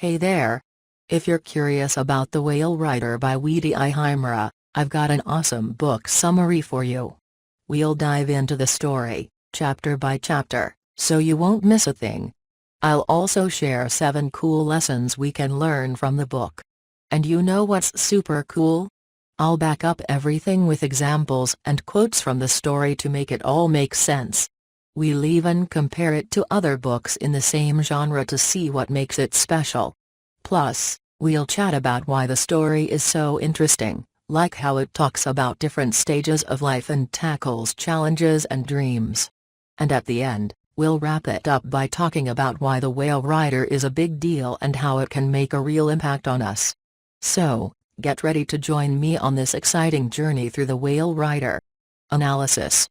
Hey there! If you're curious about The Whale Rider by Witi Ihimaera, I've got an awesome book summary for you. We'll dive into the story, chapter by chapter, so you won't miss a thing. I'll also share 7 cool lessons we can learn from the book. And you know what's super cool? I'll back up everything with examples and quotes from the story to make it all make sense. We'll even compare it to other books in the same genre to see what makes it special. Plus, we'll chat about why the story is so interesting, like how it talks about different stages of life and tackles challenges and dreams. And at the end, we'll wrap it up by talking about why The Whale Rider is a big deal and how it can make a real impact on us. So, get ready to join me on this exciting journey through The Whale Rider. Analysis.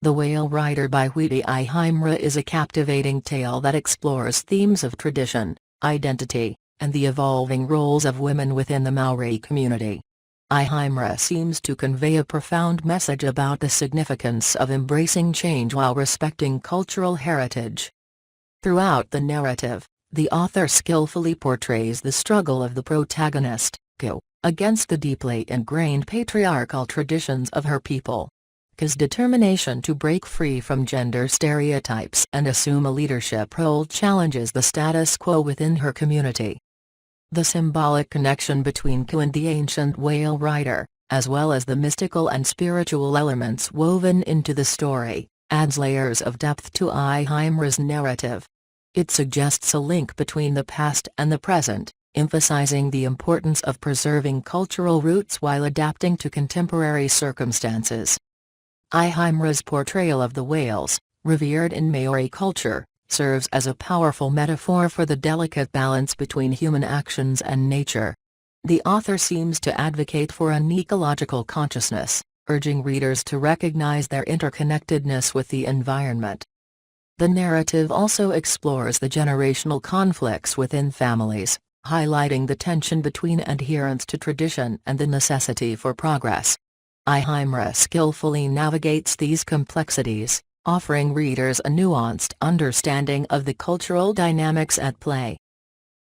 The Whale Rider by Witi Ihimaera is a captivating tale that explores themes of tradition, identity, and the evolving roles of women within the Maori community. Ihimaera seems to convey a profound message about the significance of embracing change while respecting cultural heritage. Throughout the narrative, the author skillfully portrays the struggle of the protagonist, Ko, against the deeply ingrained patriarchal traditions of her people. Ko's determination to break free from gender stereotypes and assume a leadership role challenges the status quo within her community. The symbolic connection between Ko and the ancient Whale Rider, as well as the mystical and spiritual elements woven into the story, adds layers of depth to Ihimaera's narrative. It suggests a link between the past and the present, emphasizing the importance of preserving cultural roots while adapting to contemporary circumstances. Ihimaera's portrayal of the whales, revered in Maori culture, serves as a powerful metaphor for the delicate balance between human actions and nature. The author seems to advocate for an ecological consciousness, urging readers to recognize their interconnectedness with the environment. The narrative also explores the generational conflicts within families, highlighting the tension between adherence to tradition and the necessity for progress. Ihimaera skillfully navigates these complexities, offering readers a nuanced understanding of the cultural dynamics at play.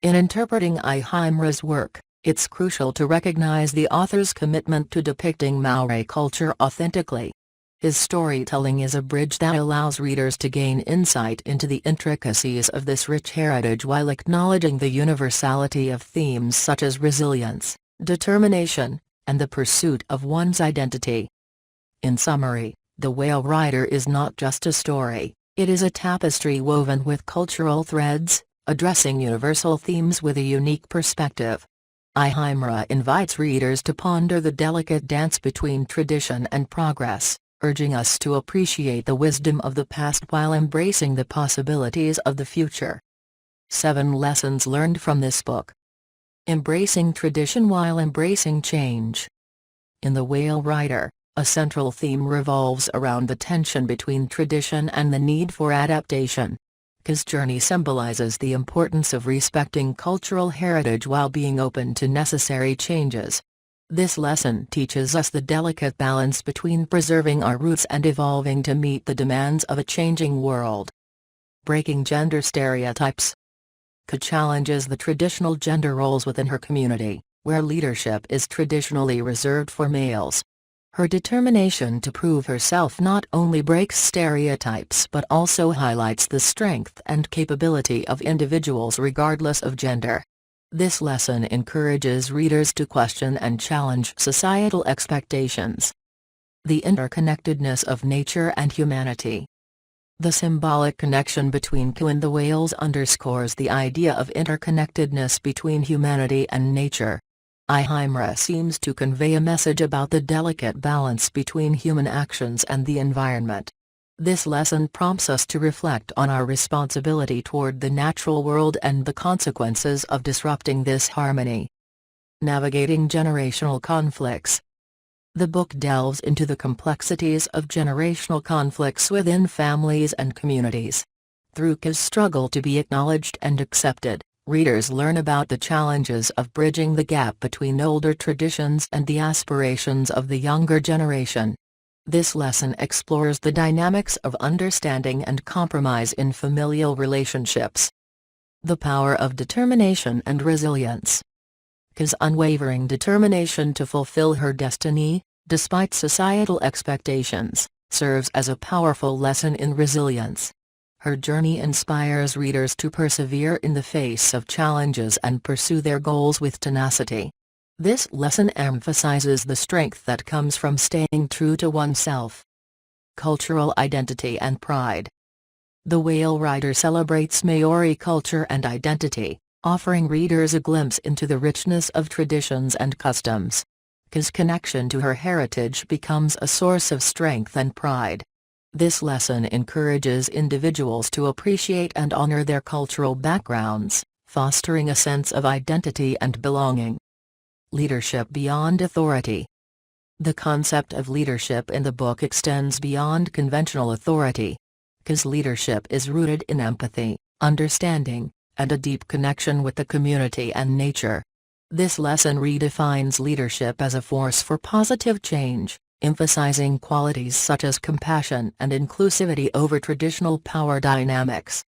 In interpreting Ihimaera's work, it's crucial to recognize the author's commitment to depicting Maori culture authentically. His storytelling is a bridge that allows readers to gain insight into the intricacies of this rich heritage while acknowledging the universality of themes such as resilience, determination, and the pursuit of one's identity. In summary, The Whale Rider is not just a story, it is a tapestry woven with cultural threads, addressing universal themes with a unique perspective. Ihimaera invites readers to ponder the delicate dance between tradition and progress, urging us to appreciate the wisdom of the past while embracing the possibilities of the future. 7 lessons learned from this book. Embracing tradition while embracing change. In The Whale Rider, a central theme revolves around the tension between tradition and the need for adaptation. Ko's journey symbolizes the importance of respecting cultural heritage while being open to necessary changes. This lesson teaches us the delicate balance between preserving our roots and evolving to meet the demands of a changing world. Breaking gender stereotypes. Ko challenges the traditional gender roles within her community, where leadership is traditionally reserved for males. Her determination to prove herself not only breaks stereotypes but also highlights the strength and capability of individuals regardless of gender. This lesson encourages readers to question and challenge societal expectations. The interconnectedness of nature and humanity. The symbolic connection between Ko and the whales underscores the idea of interconnectedness between humanity and nature. Ihimaera seems to convey a message about the delicate balance between human actions and the environment. This lesson prompts us to reflect on our responsibility toward the natural world and the consequences of disrupting this harmony. Navigating generational conflicts. The book delves into the complexities of generational conflicts within families and communities. Through Ko's struggle to be acknowledged and accepted, readers learn about the challenges of bridging the gap between older traditions and the aspirations of the younger generation. This lesson explores the dynamics of understanding and compromise in familial relationships. The power of determination and resilience. Ka's unwavering determination to fulfill her destiny, despite societal expectations, serves as a powerful lesson in resilience. Her journey inspires readers to persevere in the face of challenges and pursue their goals with tenacity. This lesson emphasizes the strength that comes from staying true to oneself. Cultural identity and pride. The Whale Rider celebrates Maori culture and identity, offering readers a glimpse into the richness of traditions and customs. Ka's connection to her heritage becomes a source of strength and pride. This lesson encourages individuals to appreciate and honor their cultural backgrounds, fostering a sense of identity and belonging. Leadership beyond authority. The concept of leadership in the book extends beyond conventional authority. Ka's leadership is rooted in empathy, understanding, and a deep connection with the community and nature. This lesson redefines leadership as a force for positive change, emphasizing qualities such as compassion and inclusivity over traditional power dynamics.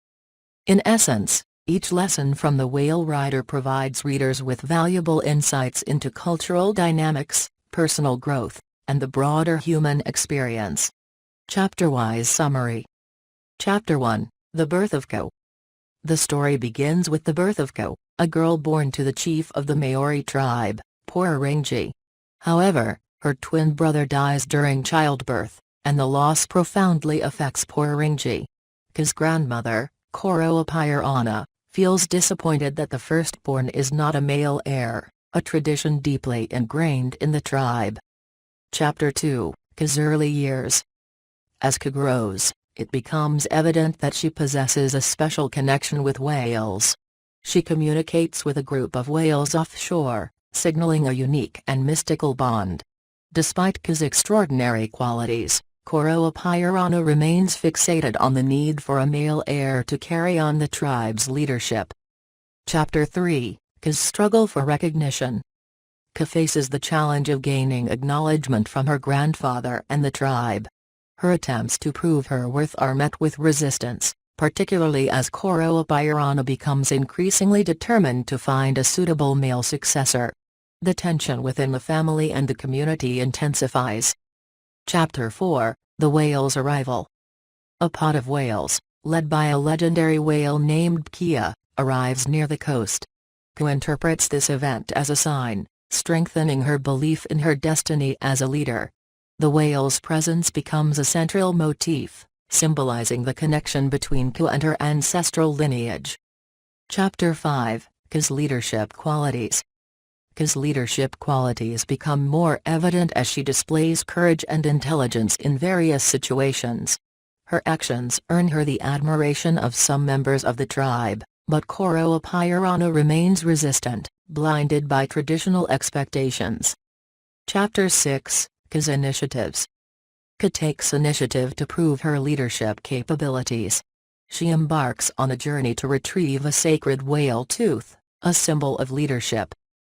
In essence, each lesson from The Whale Rider provides readers with valuable insights into cultural dynamics, personal growth, and the broader human experience. Chapter-wise summary. Chapter 1, The Birth of Ko. The story begins with the birth of Ko, a girl born to the chief of the Maori tribe, Poignant. However, her twin brother dies during childbirth, and the loss profoundly affects Poignant. Ka's grandmother, Ihimaera, feels disappointed that the firstborn is not a male heir, a tradition deeply ingrained in the tribe. Chapter 2, Ka's early years. As Ka grows, it becomes evident that she possesses a special connection with whales. She communicates with a group of whales offshore, signaling a unique and mystical bond. Despite Ka's extraordinary qualities, Ihimaera remains fixated on the need for a male heir to carry on the tribe's leadership. Chapter 3, Ka's struggle for recognition. Ka faces the challenge of gaining acknowledgement from her grandfather and the tribe. Her attempts to prove her worth are met with resistance, particularly as Ihimaera becomes increasingly determined to find a suitable male successor. The tension within the family and the community intensifies. Chapter 4, The Whale's Arrival. A pod of whales, led by a legendary whale named Kia, arrives near the coast. Ka interprets this event as a sign, strengthening her belief in her destiny as a leader. The whale's presence becomes a central motif, symbolizing the connection between Ka and her ancestral lineage. Chapter 5, Ka's leadership qualities. Ka's leadership qualities become more evident as she displays courage and intelligence in various situations. Her actions earn her the admiration of some members of the tribe, but Ihimaera remains resistant, blinded by traditional expectations. Chapter 6, Ka's initiatives. Ka takes initiative to prove her leadership capabilities. She embarks on a journey to retrieve a sacred whale tooth, a symbol of leadership.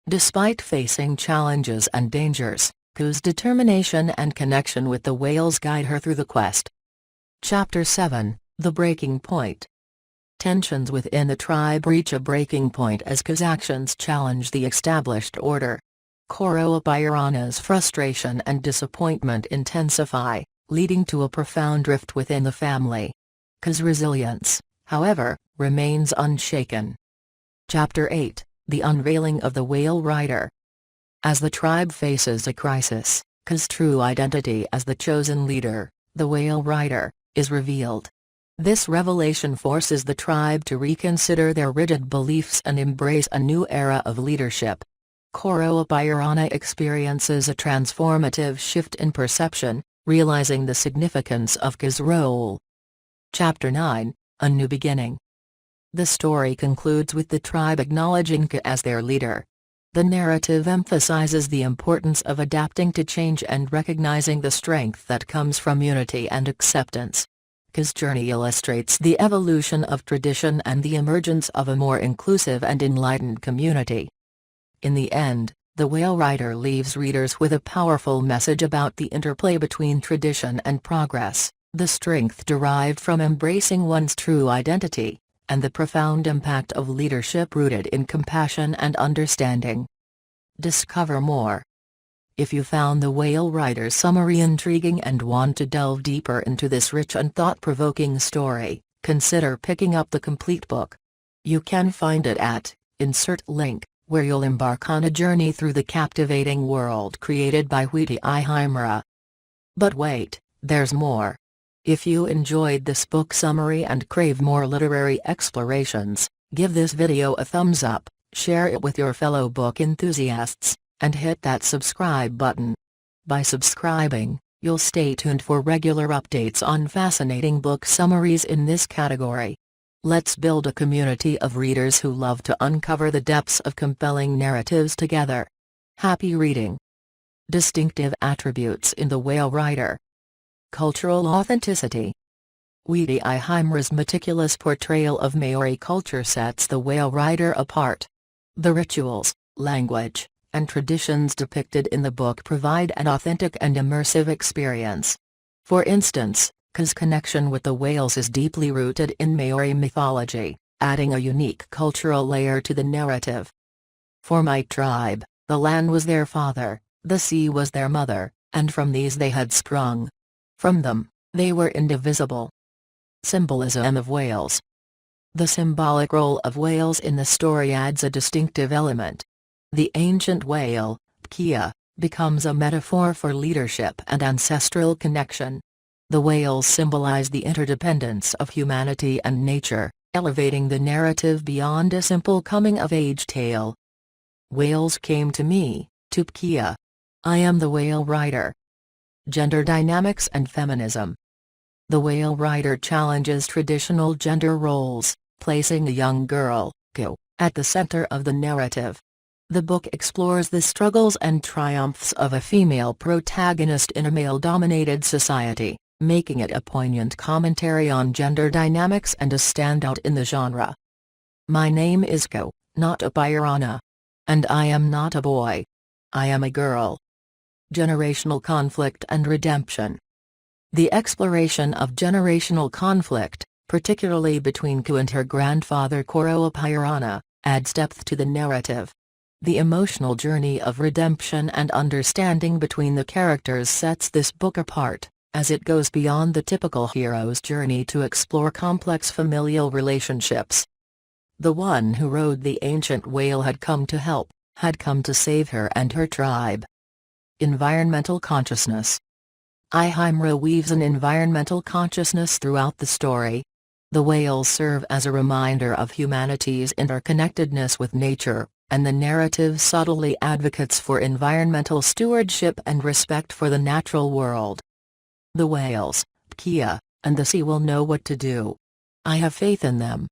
Despite facing challenges and dangers, Ka's determination and connection with the whales guide her through the quest. Chapter 7, The Breaking Point. Tensions within the tribe reach a breaking point as Ka's actions challenge the established order. Ihimaera's frustration and disappointment intensify, leading to a profound rift within the family. Ka's resilience, however, remains unshaken. Chapter 8, The Unveiling of the Whale Rider. As the tribe faces a crisis, Ka's true identity as the chosen leader, the Whale Rider, is revealed. This revelation forces the tribe to reconsider their rigid beliefs and embrace a new era of leadership. Ihimaera experiences a transformative shift in perception, realizing the significance of Ka's role. Chapter 9, A New Beginning. The story concludes with the tribe acknowledging Ka as their leader. The narrative emphasizes the importance of adapting to change and recognizing the strength that comes from unity and acceptance. Ka's journey illustrates the evolution of tradition and the emergence of a more inclusive and enlightened community. In the end, The Whale Rider leaves readers with a powerful message about the interplay between tradition and progress, the strength derived from embracing one's true identity, and the profound impact of leadership rooted in compassion and understanding. Discover more. If you found the Whale Rider summary intriguing and want to delve deeper into this rich and thought-provoking story, consider picking up the complete book. You can find it at insert link, where you'll embark on a journey through the captivating world created by Witi Ihimaera. But wait, there's more. If you enjoyed this book summary and crave more literary explorations, give this video a thumbs up, share it with your fellow book enthusiasts, and hit that subscribe button. By subscribing, you'll stay tuned for regular updates on fascinating book summaries in this category. Let's build a community of readers who love to uncover the depths of compelling narratives together. Happy reading! Distinctive attributes in the Whale Rider. Cultural authenticity. Witi Ihimaera's meticulous portrayal of Maori culture sets the Whale Rider apart. The rituals, language, and traditions depicted in the book provide an authentic and immersive experience. For instance, Ka's connection with the whales is deeply rooted in Maori mythology, adding a unique cultural layer to the narrative. For my tribe, the land was their father, the sea was their mother, and from these they had sprung. From them, they were indivisible. Symbolism of whales. The symbolic role of whales in the story adds a distinctive element. The ancient whale, Kia, becomes a metaphor for leadership and ancestral connection. The whales symbolize the interdependence of humanity and nature, elevating the narrative beyond a simple coming-of-age tale. Whales came to me, to Kia. I am the Whale Rider. Gender dynamics and feminism. The Whale Rider challenges traditional gender roles, placing a young girl, Ko, at the center of the narrative. The book explores the struggles and triumphs of a female protagonist in a male-dominated society, making it a poignant commentary on gender dynamics and a standout in the genre. My name is Ko, not a Pirana. And I am not a boy. I am a girl. Generational conflict and redemption. The exploration of generational conflict, particularly between Ko and her grandfather Koroa Pirana, adds depth to the narrative. The emotional journey of redemption and understanding between the characters sets this book apart, as it goes beyond the typical hero's journey to explore complex familial relationships. The one who rode the ancient whale had come to help, had come to save her and her tribe. Environmental consciousness. Ihimaera weaves an environmental consciousness throughout the story. The whales serve as a reminder of humanity's interconnectedness with nature, and the narrative subtly advocates for environmental stewardship and respect for the natural world. The whales, Kia, and the sea will know what to do. I have faith in them.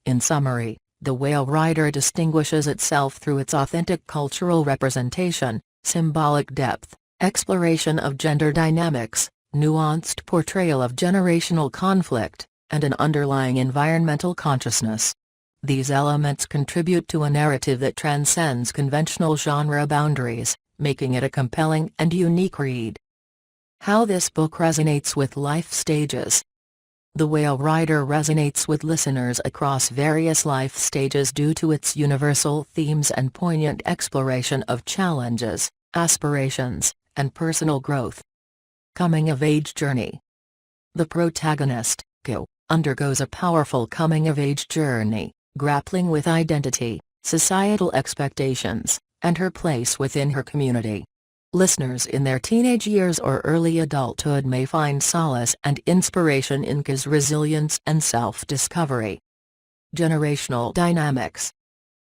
In summary, the Whale Rider distinguishes itself through its authentic cultural representation, symbolic depth, exploration of gender dynamics, nuanced portrayal of generational conflict, and an underlying environmental consciousness. These elements contribute to a narrative that transcends conventional genre boundaries, making it a compelling and unique read. How this book resonates with life stages. The Whale Rider resonates with listeners across various life stages due to its universal themes and poignant exploration of challenges, aspirations, and personal growth. Coming-of-age journey. The protagonist, Ko, undergoes a powerful coming-of-age journey, grappling with identity, societal expectations, and her place within her community. Listeners in their teenage years or early adulthood may find solace and inspiration in Ka's resilience and self-discovery. Generational dynamics.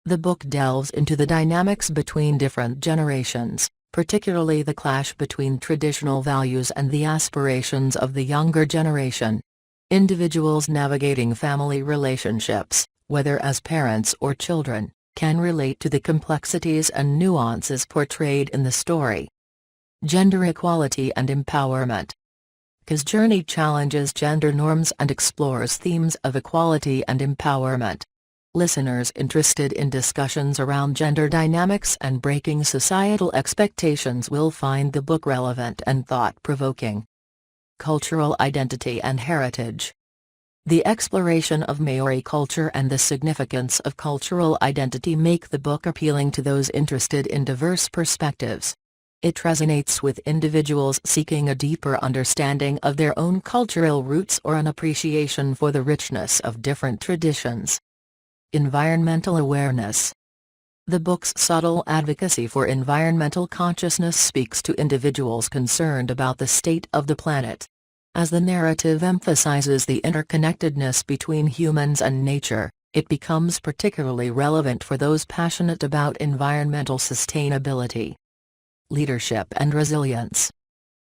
The book delves into the dynamics between different generations, particularly the clash between traditional values and the aspirations of the younger generation. Individuals navigating family relationships, whether as parents or children, can relate to the complexities and nuances portrayed in the story. Gender equality and empowerment. Ka's journey challenges gender norms and explores themes of equality and empowerment. Listeners interested in discussions around gender dynamics and breaking societal expectations will find the book relevant and thought-provoking. Cultural identity and heritage. The exploration of Maori culture and the significance of cultural identity make the book appealing to those interested in diverse perspectives. It resonates with individuals seeking a deeper understanding of their own cultural roots or an appreciation for the richness of different traditions. Environmental awareness. The book's subtle advocacy for environmental consciousness speaks to individuals concerned about the state of the planet. As the narrative emphasizes the interconnectedness between humans and nature, it becomes particularly relevant for those passionate about environmental sustainability. Leadership and resilience.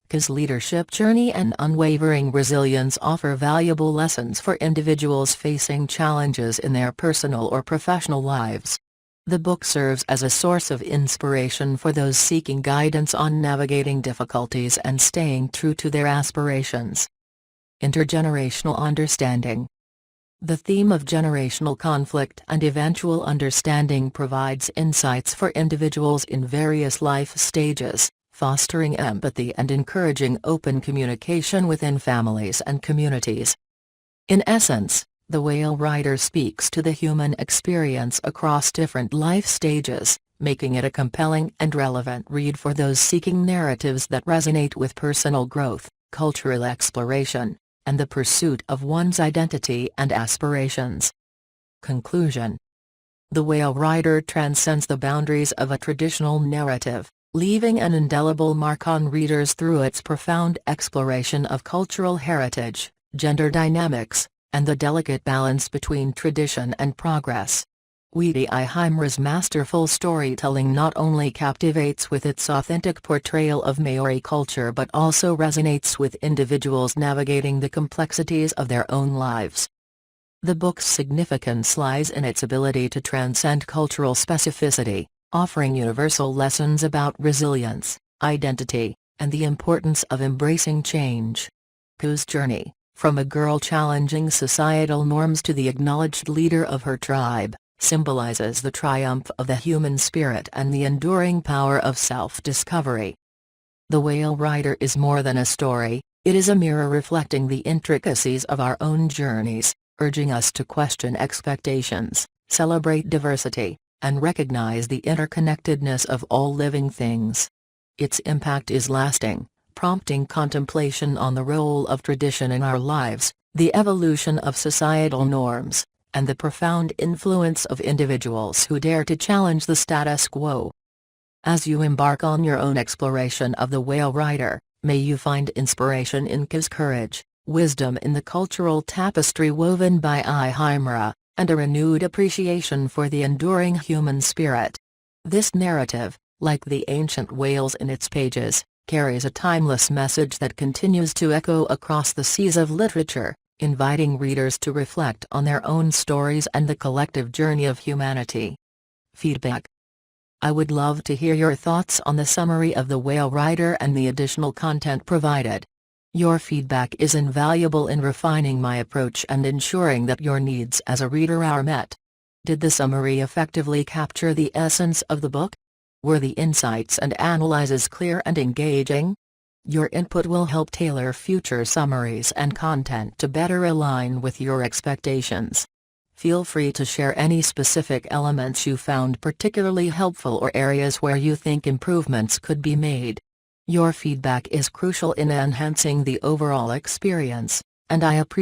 Ka's leadership journey and unwavering resilience offer valuable lessons for individuals facing challenges in their personal or professional lives. The book serves as a source of inspiration for those seeking guidance on navigating difficulties and staying true to their aspirations. Intergenerational understanding. The theme of generational conflict and eventual understanding provides insights for individuals in various life stages, fostering empathy and encouraging open communication within families and communities. In essence, the Whale Rider speaks to the human experience across different life stages, making it a compelling and relevant read for those seeking narratives that resonate with personal growth, cultural exploration, and the pursuit of one's identity and aspirations. Conclusion. The Whale Rider transcends the boundaries of a traditional narrative, leaving an indelible mark on readers through its profound exploration of cultural heritage, gender dynamics, and the delicate balance between tradition and progress. Witi Ihimaera's masterful storytelling not only captivates with its authentic portrayal of Maori culture but also resonates with individuals navigating the complexities of their own lives. The book's significance lies in its ability to transcend cultural specificity, offering universal lessons about resilience, identity, and the importance of embracing change. Ka's journey, from a girl challenging societal norms to the acknowledged leader of her tribe, symbolizes the triumph of the human spirit and the enduring power of self-discovery. The Whale Rider is more than a story, it is a mirror reflecting the intricacies of our own journeys, urging us to question expectations, celebrate diversity, and recognize the interconnectedness of all living things. Its impact is lasting, prompting contemplation on the role of tradition in our lives, the evolution of societal norms, and the profound influence of individuals who dare to challenge the status quo. As you embark on your own exploration of the Whale Rider, may you find inspiration in Ka's courage, wisdom in the cultural tapestry woven by Ihimaera, and a renewed appreciation for the enduring human spirit. This narrative, like the ancient whales in its pages, carries a timeless message that continues to echo across the seas of literature, inviting readers to reflect on their own stories and the collective journey of humanity. Feedback. I would love to hear your thoughts on the summary of The Whale Rider and the additional content provided. Your feedback is invaluable in refining my approach and ensuring that your needs as a reader are met. Did the summary effectively capture the essence of the book? Were the insights and analyses clear and engaging? Your input will help tailor future summaries and content to better align with your expectations. Feel free to share any specific elements you found particularly helpful or areas where you think improvements could be made. Your feedback is crucial in enhancing the overall experience, and I appreciate